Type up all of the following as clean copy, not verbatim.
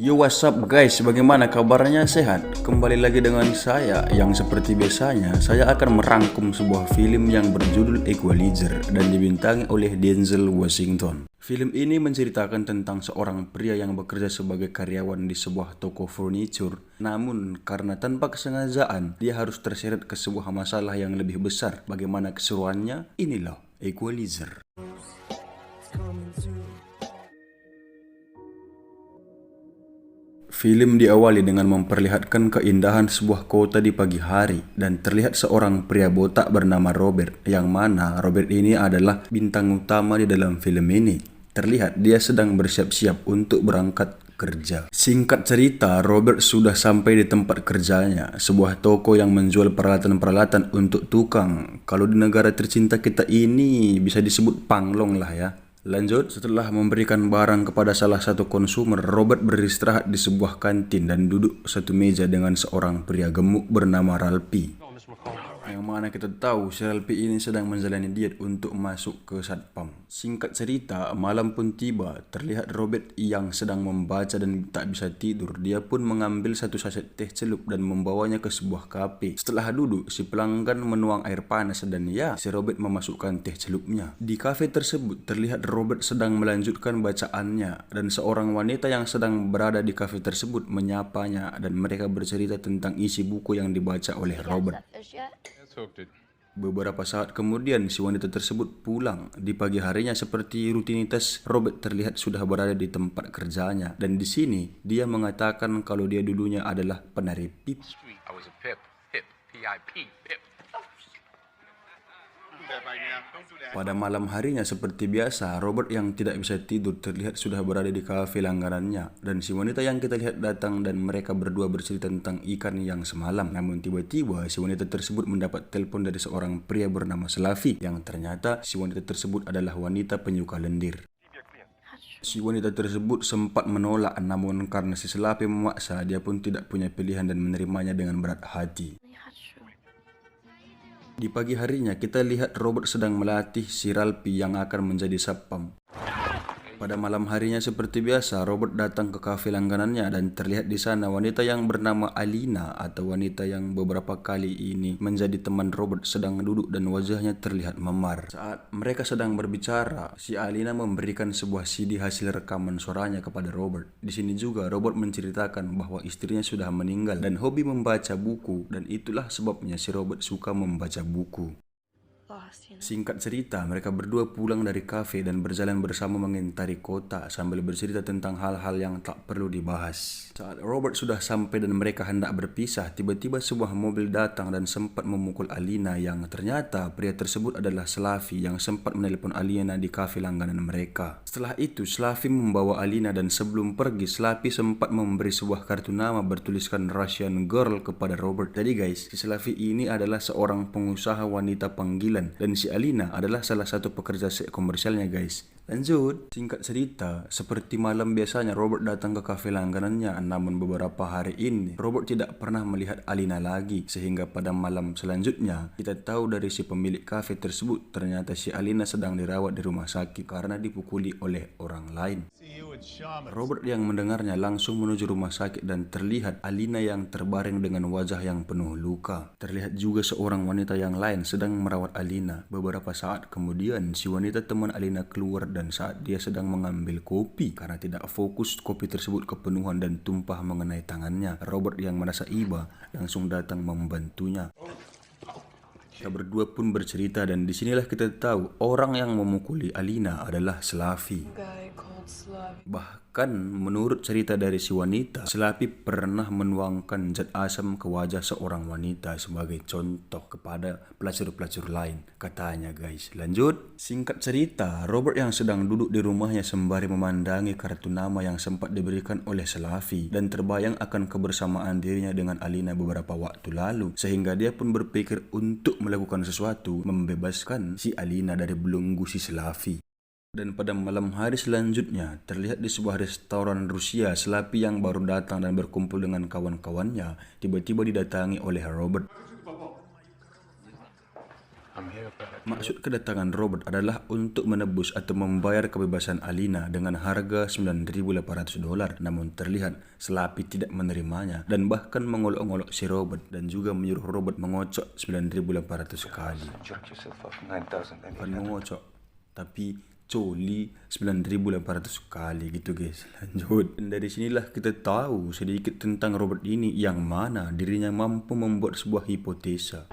Yo, what's up guys, bagaimana kabarnya, sehat? Kembali lagi dengan saya yang seperti biasanya saya akan merangkum sebuah film yang berjudul Equalizer dan dibintangi oleh Denzel Washington. Film ini menceritakan tentang seorang pria yang bekerja sebagai karyawan di sebuah toko furniture. Namun karena tanpa kesengajaan dia harus terseret ke sebuah masalah yang lebih besar. Bagaimana keseruannya? Inilah Equalizer. Film diawali dengan memperlihatkan keindahan sebuah kota di pagi hari dan terlihat seorang pria botak bernama Robert, yang mana Robert ini adalah bintang utama di dalam film ini. Terlihat dia sedang bersiap-siap untuk berangkat kerja. Singkat cerita, Robert sudah sampai di tempat kerjanya, sebuah toko yang menjual peralatan-peralatan untuk tukang. Kalau di negara tercinta kita ini bisa disebut panglong lah ya. Lanjut, setelah memberikan barang kepada salah satu konsumer, Robert beristirahat di sebuah kantin dan duduk satu meja dengan seorang pria gemuk bernama Ralphie. Yang mana kita tahu si Ralphie ini sedang menjalani diet untuk masuk ke satpam. Singkat cerita, malam pun tiba. Terlihat Robert yang sedang membaca dan tak bisa tidur. Dia pun mengambil satu saset teh celup dan membawanya ke sebuah kafe. Setelah duduk, si pelanggan menuang air panas dan ya, si Robert memasukkan teh celupnya. Di kafe tersebut terlihat Robert sedang melanjutkan bacaannya dan seorang wanita yang sedang berada di kafe tersebut menyapanya dan mereka bercerita tentang isi buku yang dibaca oleh Robert. Beberapa saat kemudian si wanita tersebut pulang. Di pagi harinya seperti rutinitas, Robert terlihat sudah berada di tempat kerjanya dan di sini dia mengatakan kalau dia dulunya adalah penari pip. Pada malam harinya seperti biasa, Robert yang tidak bisa tidur terlihat sudah berada di kafe langganannya dan si wanita yang kita lihat datang dan mereka berdua bercerita tentang ikan yang semalam. Namun tiba-tiba si wanita tersebut mendapat telepon dari seorang pria bernama Slavi yang ternyata si wanita tersebut adalah wanita penyuka lendir. Si wanita tersebut sempat menolak, namun karena si Slavi memaksa, dia pun tidak punya pilihan dan menerimanya dengan berat hati. Di pagi harinya kita lihat Robert sedang melatih si Ralphie yang akan menjadi satpam. Pada malam harinya seperti biasa, Robert datang ke kafe langganannya dan terlihat di sana wanita yang bernama Alina atau wanita yang beberapa kali ini menjadi teman Robert sedang duduk dan wajahnya terlihat memar. Saat mereka sedang berbicara, si Alina memberikan sebuah CD hasil rekaman suaranya kepada Robert. Di sini juga Robert menceritakan bahwa istrinya sudah meninggal dan hobi membaca buku dan itulah sebabnya si Robert suka membaca buku. Singkat cerita, mereka berdua pulang dari kafe dan berjalan bersama mengitari kota sambil bercerita tentang hal-hal yang tak perlu dibahas. Saat Robert sudah sampai dan mereka hendak berpisah, tiba-tiba sebuah mobil datang dan sempat memukul Alina yang ternyata pria tersebut adalah Slavi yang sempat menelpon Alina di kafe langganan mereka. Setelah itu, Slavi membawa Alina dan sebelum pergi, Slavi sempat memberi sebuah kartu nama bertuliskan Russian Girl kepada Robert. Jadi guys, si Slavi ini adalah seorang pengusaha wanita panggilan dan si Alina adalah salah satu pekerja seks komersialnya guys. Lanjut, singkat cerita, seperti malam biasanya Robert datang ke kafe langganannya, namun beberapa hari ini Robert tidak pernah melihat Alina lagi sehingga pada malam selanjutnya kita tahu dari si pemilik kafe tersebut ternyata si Alina sedang dirawat di rumah sakit karena dipukuli oleh orang lain. Robert yang mendengarnya langsung menuju rumah sakit dan terlihat Alina yang terbaring dengan wajah yang penuh luka. Terlihat juga seorang wanita yang lain sedang merawat Alina. Beberapa saat kemudian si wanita teman Alina keluar dan saat dia sedang mengambil kopi karena tidak fokus kopi tersebut kepenuhan dan tumpah mengenai tangannya. Robert yang merasa iba langsung datang membantunya. Kita berdua pun bercerita dan disinilah kita tahu orang yang memukuli Alina adalah Slavi. Bahkan menurut cerita dari si wanita, Slavi pernah menuangkan zat asam ke wajah seorang wanita sebagai contoh kepada pelacur-pelacur lain, katanya guys. Lanjut, singkat cerita, Robert yang sedang duduk di rumahnya sembari memandangi kartu nama yang sempat diberikan oleh Slavi dan terbayang akan kebersamaan dirinya dengan Alina beberapa waktu lalu, sehingga dia pun berpikir untuk melakukan sesuatu membebaskan si Alina dari belenggu si Slavi. Dan pada malam hari selanjutnya, terlihat di sebuah restoran Rusia, Slavi yang baru datang dan berkumpul dengan kawan-kawannya, tiba-tiba didatangi oleh Robert. Maksud kedatangan Robert adalah untuk menebus atau membayar kebebasan Alina dengan harga $9.800. Namun terlihat Slappy tidak menerimanya dan bahkan mengolok-olok si Robert dan juga menyuruh Robert mengocok 9.800 kali. Bukan mengocok, tapi coli 9.800 kali gitu guys. Lanjut. Dan dari sinilah kita tahu sedikit tentang Robert ini, yang mana dirinya mampu membuat sebuah hipotesa.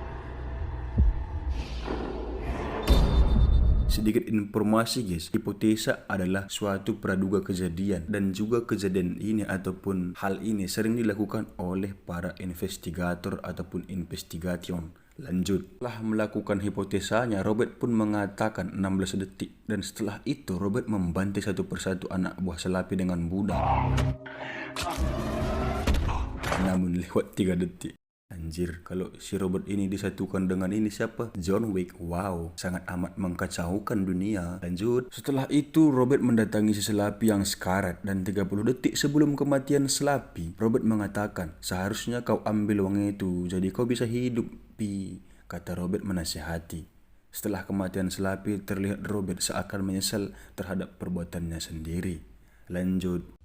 Sedikit informasi guys, hipotesa adalah suatu praduga kejadian, dan juga kejadian ini ataupun hal ini sering dilakukan oleh para investigator ataupun investigation. Lanjut. Setelah melakukan hipotesanya, Robert pun mengatakan 16 detik, dan setelah itu Robert membantai satu persatu anak buah Slappy dengan budak. Namun lewat 3 detik. Anjir, kalau si Robert ini disatukan dengan ini siapa? John Wick. Wow, sangat amat mengkacaukan dunia. Lanjut. Setelah itu Robert mendatangi si Slappy yang sekarat, dan 30 detik sebelum kematian Slappy, Robert mengatakan, "Seharusnya kau ambil uang itu, jadi kau bisa hidup, Pi," kata Robert menasihati. Setelah kematian Slappy, terlihat Robert seakan menyesal terhadap perbuatannya sendiri. Lanjut.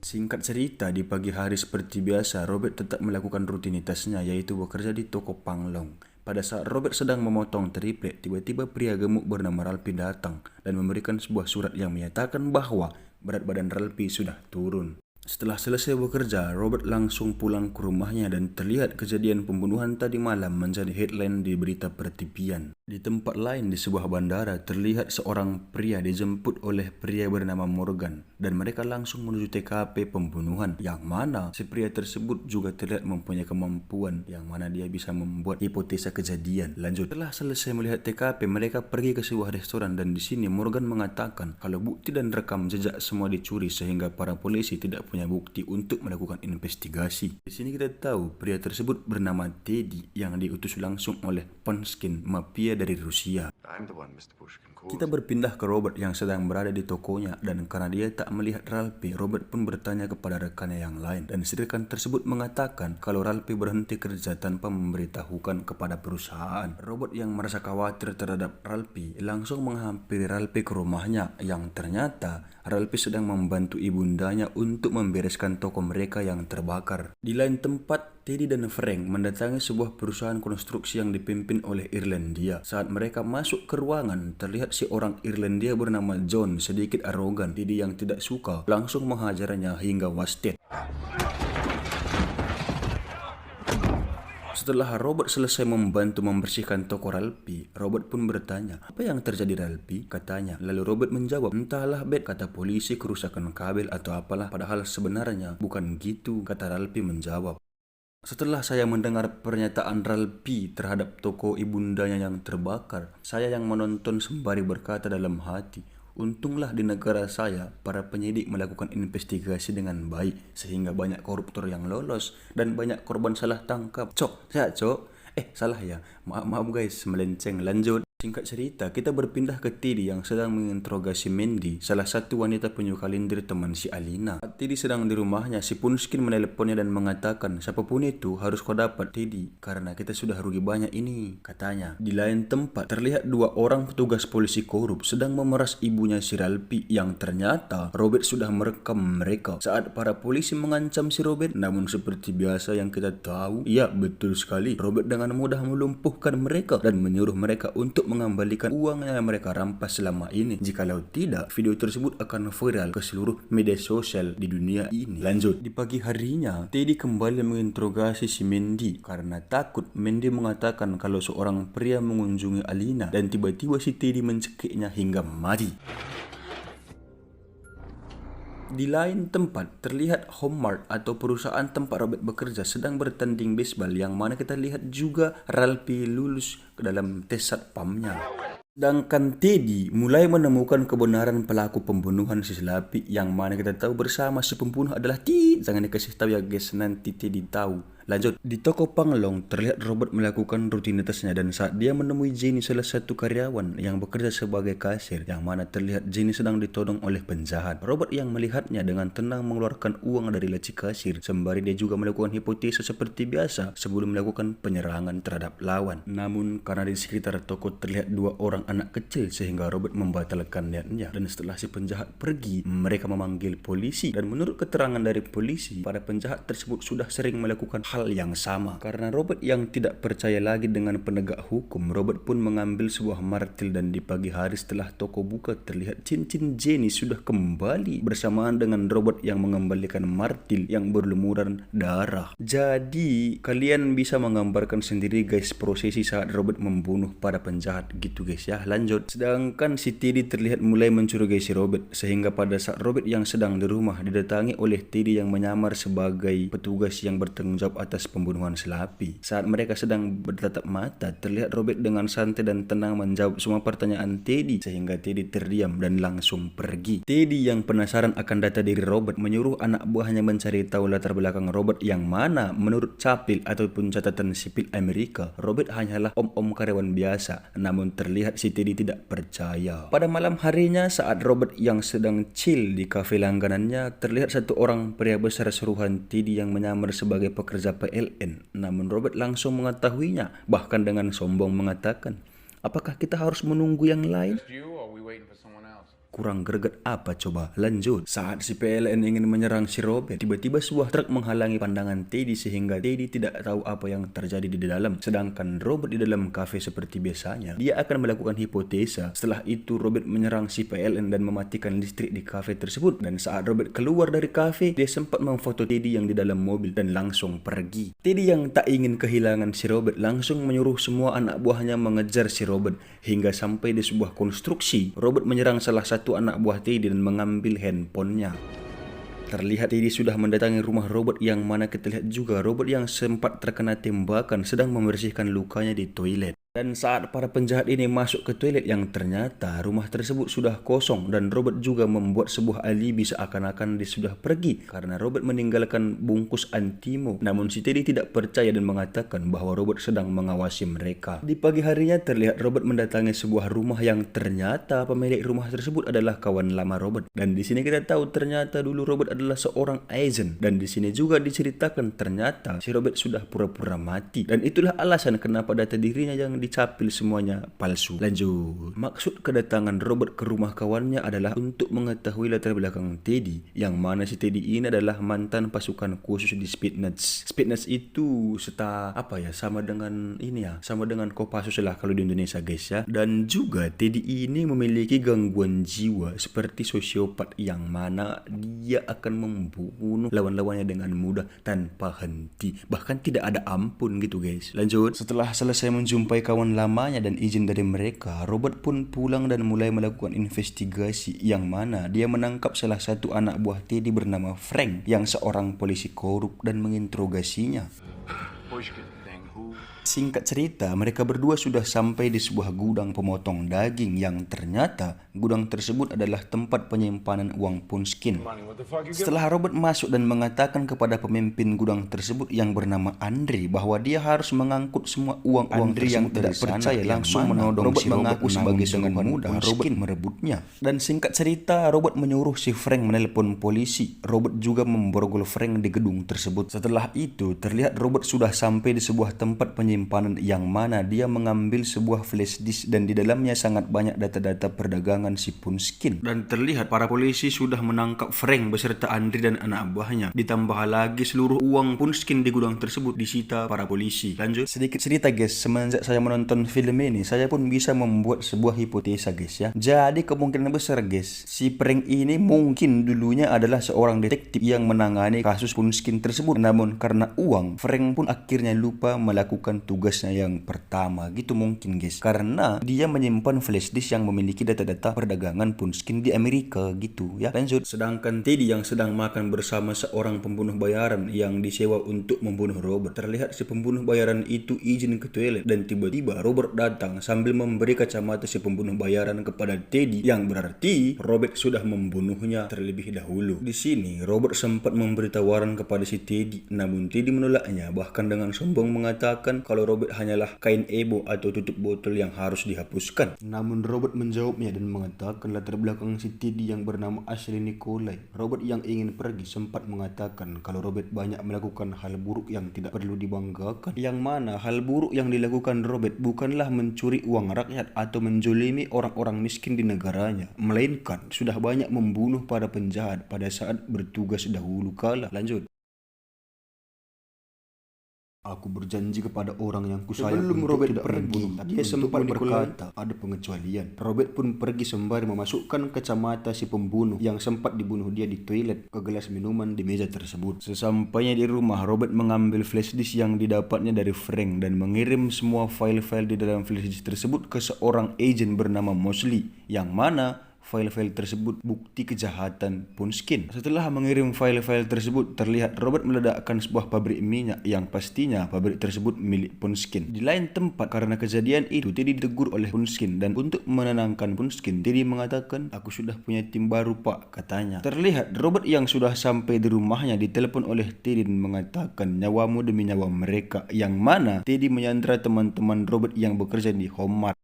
Singkat cerita, di pagi hari seperti biasa, Robert tetap melakukan rutinitasnya, yaitu bekerja di toko Panglong. Pada saat Robert sedang memotong triplek, tiba-tiba pria gemuk bernama Ralphie datang dan memberikan sebuah surat yang menyatakan bahwa berat badan Ralphie sudah turun. Setelah selesai bekerja, Robert langsung pulang ke rumahnya dan terlihat kejadian pembunuhan tadi malam menjadi headline di berita pertipian. Di tempat lain di sebuah bandara, terlihat seorang pria dijemput oleh pria bernama Morgan dan mereka langsung menuju TKP pembunuhan, yang mana si pria tersebut juga terlihat mempunyai kemampuan yang mana dia bisa membuat hipotesa kejadian. Lanjut. Setelah selesai melihat TKP, mereka pergi ke sebuah restoran dan di sini Morgan mengatakan kalau bukti dan rekam jejak semua dicuri sehingga para polisi tidak punya bukti untuk melakukan investigasi. Di sini kita tahu pria tersebut bernama Teddy yang diutus langsung oleh Pushkin, mafia dari Rusia. Kita berpindah ke Robert yang sedang berada di tokonya, dan karena dia tak melihat Ralphie, Robert pun bertanya kepada rekannya yang lain, dan si rekan tersebut mengatakan kalau Ralphie berhenti kerja tanpa memberitahukan kepada perusahaan. Robert yang merasa khawatir terhadap Ralphie langsung menghampiri Ralphie ke rumahnya, yang ternyata Ralphie sedang membantu ibundanya untuk membereskan toko mereka yang terbakar. Di lain tempat, Teddy dan Frank mendatangi sebuah perusahaan konstruksi yang dipimpin oleh Irlandia. Saat mereka masuk ke ruangan, terlihat si orang Irlandia bernama John sedikit arogan. Teddy yang tidak suka langsung menghajarnya hingga wasted. Setelah Robert selesai membantu membersihkan toko Ralphie, Robert pun bertanya, "Apa yang terjadi Ralphie?" katanya. Lalu Robert menjawab, "Entahlah Bet, kata polisi kerusakan kabel atau apalah, padahal sebenarnya bukan gitu," kata Ralphie menjawab. Setelah saya mendengar pernyataan Ralphie terhadap toko ibundanya yang terbakar, saya yang menonton sembari berkata dalam hati, untunglah di negara saya para penyidik melakukan investigasi dengan baik sehingga banyak koruptor yang lolos dan banyak korban salah tangkap. Salah ya. Maaf guys, melenceng. Lanjut. Singkat cerita, kita berpindah ke Teddy yang sedang menginterogasi Mandy, salah satu wanita penyuka lindir teman si Alina. Saat Teddy sedang di rumahnya, si Pushkin meneleponnya dan mengatakan, "Siapapun itu harus kau dapat Teddy, karena kita sudah rugi banyak ini," katanya. Di lain tempat, terlihat 2 orang petugas polisi korup sedang memeras ibunya si Ralphie, yang ternyata Robert sudah merekam mereka saat para polisi mengancam si Robert. Namun seperti biasa yang kita tahu, ya betul sekali, Robert dengan mudah melumpuhkan mereka dan menyuruh mereka untuk mengembalikan uang yang mereka rampas selama ini. Jikalau tidak, video tersebut akan viral ke seluruh media sosial di dunia ini. Lanjut. Di pagi harinya, Teddy kembali menginterogasi si Mandy karena takut. Mandy mengatakan kalau seorang pria mengunjungi Alina dan tiba-tiba si Teddy mencekiknya hingga mati. Di lain tempat, terlihat Hallmark atau perusahaan tempat Robert bekerja sedang bertanding baseball, yang mana kita lihat juga Ralphie lulus ke dalam tes satpamnya. Sedangkan Teddy mulai menemukan kebenaran pelaku pembunuhan si Slappy, yang mana kita tahu bersama si pembunuh adalah Teddy. Jangan dikasih tahu ya guys, nanti Teddy tahu. Lanjut, di toko Panglong terlihat Robert melakukan rutinitasnya dan saat dia menemui Jenny, salah satu karyawan yang bekerja sebagai kasir, yang mana terlihat Jenny sedang ditodong oleh penjahat. Robert yang melihatnya dengan tenang mengeluarkan uang dari laci kasir, sembari dia juga melakukan hipotesa seperti biasa sebelum melakukan penyerangan terhadap lawan. Namun karena di sekitar toko terlihat 2 orang anak kecil sehingga Robert membatalkan niatnya, dan setelah si penjahat pergi, mereka memanggil polisi, dan menurut keterangan dari polisi, para penjahat tersebut sudah sering melakukan hal yang sama. Karena Robert yang tidak percaya lagi dengan penegak hukum, Robert pun mengambil sebuah martil, dan di pagi hari setelah toko buka terlihat cincin Jenny sudah kembali bersamaan dengan Robert yang mengembalikan martil yang berlumuran darah. Jadi kalian bisa menggambarkan sendiri guys prosesi saat Robert membunuh para penjahat gitu guys ya. Lanjut, sedangkan si Teddy terlihat mulai mencurigai si Robert, sehingga pada saat Robert yang sedang di rumah didatangi oleh Teddy yang menyamar sebagai petugas yang bertanggung jawab atas pembunuhan Slappy. Saat mereka sedang bertatap mata, terlihat Robert dengan santai dan tenang menjawab semua pertanyaan Teddy, sehingga Teddy terdiam dan langsung pergi. Teddy yang penasaran akan data diri Robert menyuruh anak buahnya mencari tahu latar belakang Robert, yang mana menurut capil ataupun catatan sipil Amerika, Robert hanyalah om-om karyawan biasa. Namun terlihat si Teddy tidak percaya. Pada malam harinya saat Robert yang sedang chill di kafe langganannya, terlihat satu orang pria besar suruhan Teddy yang menyamar sebagai pekerja PLN. Namun Robert langsung mengetahuinya, bahkan dengan sombong mengatakan, "Apakah kita harus menunggu yang lain?" Kurang greget apa coba? Lanjut, saat si PLN ingin menyerang si Robert, tiba-tiba sebuah truk menghalangi pandangan Teddy sehingga Teddy tidak tahu apa yang terjadi di dalam. Sedangkan Robert di dalam kafe seperti biasanya, dia akan melakukan hipotesa. Setelah itu Robert menyerang si PLN dan mematikan listrik di kafe tersebut. Dan saat Robert keluar dari kafe, dia sempat memfoto Teddy yang di dalam mobil dan langsung pergi. Teddy yang tak ingin kehilangan si Robert langsung menyuruh semua anak buahnya mengejar si Robert, hingga sampai di sebuah konstruksi. Robert menyerang salah satu anak buah Teddy dan mengambil handphonenya. Terlihat Teddy sudah mendatangi rumah Robert, yang mana kita lihat juga Robert yang sempat terkena tembakan sedang membersihkan lukanya di toilet. Dan saat para penjahat ini masuk ke toilet, yang ternyata rumah tersebut sudah kosong, dan Robert juga membuat sebuah alibi seakan-akan dia sudah pergi karena Robert meninggalkan bungkus antimo. Namun si Teddy tidak percaya dan mengatakan bahwa Robert sedang mengawasi mereka. Di pagi harinya terlihat Robert mendatangi sebuah rumah yang ternyata pemilik rumah tersebut adalah kawan lama Robert. Dan di sini kita tahu ternyata dulu Robert adalah seorang agent, dan di sini juga diceritakan ternyata si Robert sudah pura-pura mati, dan itulah alasan kenapa data dirinya yang dicapil semuanya palsu. Lanjut, maksud kedatangan Robert ke rumah kawannya adalah untuk mengetahui latar belakang Teddy, yang mana si Teddy ini adalah mantan pasukan khusus di Spetsnaz. Spetsnaz itu sama dengan ini ya, sama dengan Kopassus lah kalau di Indonesia guys ya. Dan juga Teddy ini memiliki gangguan jiwa seperti sosiopat, yang mana dia akan membunuh lawan-lawannya dengan mudah tanpa henti, bahkan tidak ada ampun gitu guys. Lanjut, setelah selesai menjumpai kawan lamanya dan izin dari mereka, Robert pun pulang dan mulai melakukan investigasi, yang mana dia menangkap salah satu anak buah Teddy bernama Frank, yang seorang polisi korup, dan menginterogasinya. Singkat cerita, mereka berdua sudah sampai di sebuah gudang pemotong daging, yang ternyata gudang tersebut adalah tempat penyimpanan uang Punskin. Setelah Robert masuk dan mengatakan kepada pemimpin gudang tersebut yang bernama Andre bahwa dia harus mengangkut semua uang Andre yang tidak percaya langsung menodong si Robert, mengaku dengan mudah Robert merebutnya. Dan singkat cerita, Robert menyuruh si Frank menelpon polisi. Robert juga memborgol Frank di gedung tersebut. Setelah itu, terlihat Robert sudah sampai di sebuah tempat penyimpanan, yang mana dia mengambil sebuah flash disk dan di dalamnya sangat banyak data-data perdagangan si Punskin. Dan terlihat para polisi sudah menangkap Frank beserta Andre dan anak buahnya. Ditambah lagi seluruh uang Punskin di gudang tersebut disita para polisi. Lanjut, sedikit cerita guys, semenjak saya menonton film ini, saya pun bisa membuat sebuah hipotesa guys ya. Jadi kemungkinan besar guys, si Frank ini mungkin dulunya adalah seorang detektif yang menangani kasus Punskin tersebut. Namun karena uang, Frank pun akhirnya lupa melakukan tugasnya yang pertama gitu mungkin guys, karena dia menyimpan flash disk yang memiliki data-data perdagangan Punskin di Amerika gitu ya. Lanjut. Sedangkan Teddy yang sedang makan bersama seorang pembunuh bayaran yang disewa untuk membunuh Robert. Terlihat si pembunuh bayaran itu izin ke toilet dan tiba-tiba Robert datang sambil memberi kacamata si pembunuh bayaran kepada Teddy, yang berarti Robert sudah membunuhnya terlebih dahulu. Di sini Robert sempat memberi tawaran kepada si Teddy, namun Teddy menolaknya, bahkan dengan sombong mengatakan kalau Robert hanyalah kain ebo atau tutup botol yang harus dihapuskan. Namun Robert menjawabnya dan mengatakan latar belakang si Teddy yang bernama Ashley Nikolai. Robert yang ingin pergi sempat mengatakan kalau Robert banyak melakukan hal buruk yang tidak perlu dibanggakan, yang mana hal buruk yang dilakukan Robert bukanlah mencuri uang rakyat atau menjolimi orang-orang miskin di negaranya, melainkan sudah banyak membunuh para penjahat pada saat bertugas dahulu kala. Lanjut. Aku berjanji kepada orang yang kusayang sebelum Robert tidak pergi, dia sempat berkata ada pengecualian. Robert pun pergi sembari memasukkan kacamata si pembunuh yang sempat dibunuh dia di toilet ke gelas minuman di meja tersebut. Sesampainya di rumah, Robert mengambil flash disk yang didapatnya dari Frank dan mengirim semua file-file di dalam flash disk tersebut ke seorang agen bernama Mosley, yang mana file-file tersebut bukti kejahatan Punskin. Setelah mengirim file-file tersebut, terlihat Robert meledakkan sebuah pabrik minyak yang pastinya pabrik tersebut milik Punskin. Di lain tempat, karena kejadian itu, Teddy ditegur oleh Punskin dan untuk menenangkan Punskin, Teddy mengatakan, "Aku sudah punya tim baru pak," katanya. Terlihat Robert yang sudah sampai di rumahnya ditelepon oleh Teddy dan mengatakan nyawamu demi nyawa mereka, yang mana Teddy menyandra teman-teman Robert yang bekerja di Home Mart.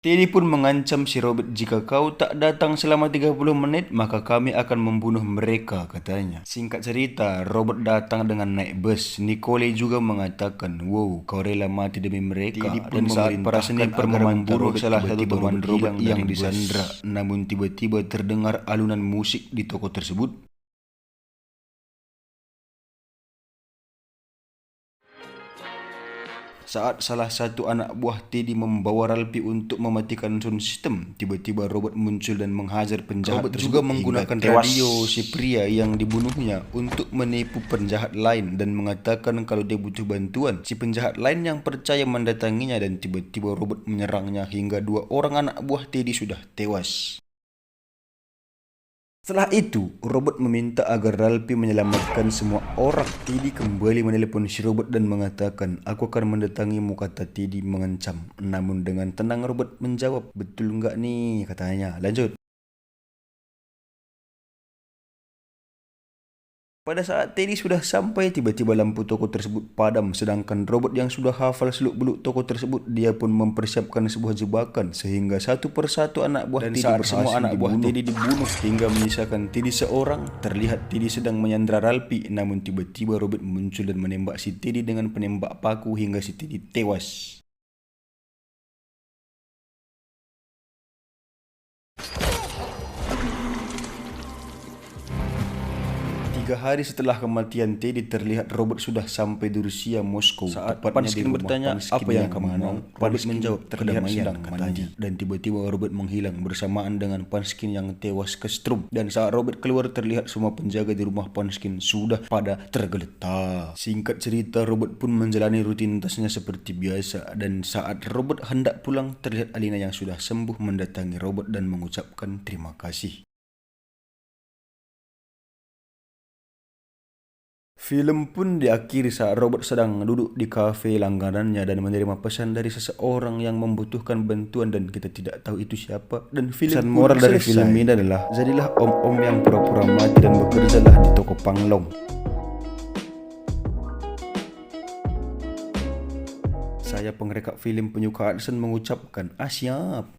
Teddy pun mengancam si Robert, "Jika kau tak datang selama 30 menit, maka kami akan membunuh mereka," katanya. Singkat cerita, Robert datang dengan naik bus. Nicole juga mengatakan, "Wow, kau rela mati demi mereka." Dan saat para sniper memburu salah satu teman Robert yang disandra, namun tiba-tiba terdengar alunan musik di toko tersebut. Saat salah satu anak buah Teddy membawa Ralphie untuk mematikan sound system, tiba-tiba Robert muncul dan menghajar penjahat tersebut juga menggunakan radio si pria yang dibunuhnya untuk menipu penjahat lain dan mengatakan kalau dia butuh bantuan. Si penjahat lain yang percaya mendatanginya dan tiba-tiba Robert menyerangnya hingga 2 orang anak buah Teddy sudah tewas. Setelah itu, Robert meminta agar Ralphie menyelamatkan semua orang. Teddy kembali menelepon si Robert dan mengatakan, "Aku akan mendatangimu," kata Teddy mengancam. Namun dengan tenang Robert menjawab, "Betul nggak nih?" katanya. Lanjut. Pada saat Teddy sudah sampai, tiba-tiba lampu toko tersebut padam, sedangkan Robert yang sudah hafal seluk-beluk toko tersebut, dia pun mempersiapkan sebuah jebakan sehingga satu persatu anak buah Teddy semua anak buah Teddy dibunuh hingga menyisakan Teddy seorang. Terlihat Teddy sedang menyandra Ralphie, namun tiba-tiba Robert muncul dan menembak si Teddy dengan penembak paku hingga si Teddy tewas. Tiga hari setelah kematian Teddy, terlihat Robert sudah sampai di Rusia, Moskow. Saat Punskin bertanya, "Apa yang kamu mau?" Robert menjawab, "Terlihat sedang mandi." Dan tiba-tiba Robert menghilang bersamaan dengan Punskin yang tewas kesetrum. Dan saat Robert keluar, terlihat semua penjaga di rumah Punskin sudah pada tergeletak. Singkat cerita, Robert pun menjalani rutinitasnya seperti biasa. Dan saat Robert hendak pulang, terlihat Alina yang sudah sembuh mendatangi Robert dan mengucapkan terima kasih. Film pun diakhiri saat Robert sedang duduk di kafe langganannya dan menerima pesan dari seseorang yang membutuhkan bantuan dan kita tidak tahu itu siapa. Dan pesan moral dari film ini adalah, jadilah om-om yang pura-pura mati dan bekerjalah di toko panglong. Saya pengrekap film penyuka Adson mengucapkan, siap.